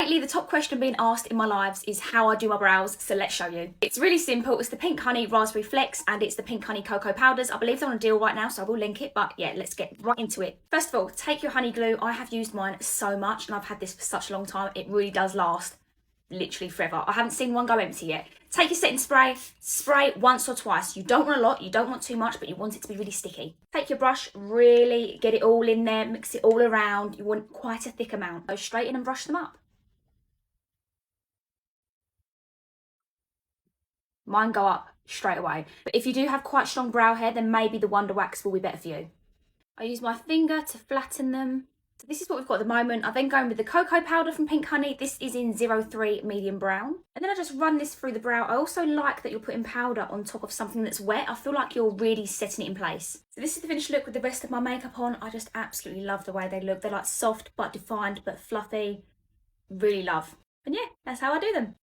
Lately, the top question being asked in my lives is how I do my brows, so let's show you. It's really simple. It's the Pink Honey Raspberry Flex and it's the Pink Honey Cocoa Powders. I believe they're on a deal right now, so I will link it, but yeah, let's get right into it. First of all, take your honey glue. I have used mine so much and I've had this for such a long time. It really does last literally forever. I haven't seen one go empty yet. Take your setting spray, spray once or twice. You don't want a lot, you don't want too much, but you want it to be really sticky. Take your brush, really get it all in there, mix it all around. You want quite a thick amount. Go straight in and brush them up. Mine go up straight away. But if you do have quite strong brow hair, then maybe the Wonder Wax will be better for you. I use my finger to flatten them. So this is what we've got at the moment. I then go in with the cocoa powder from Pink Honey. This is in 03 medium brown. And then I just run this through the brow. I also like that you're putting powder on top of something that's wet. I feel like you're really setting it in place. So this is the finished look with the rest of my makeup on. I just absolutely love the way they look. They're like soft but defined but fluffy. Really love. And yeah, that's how I do them.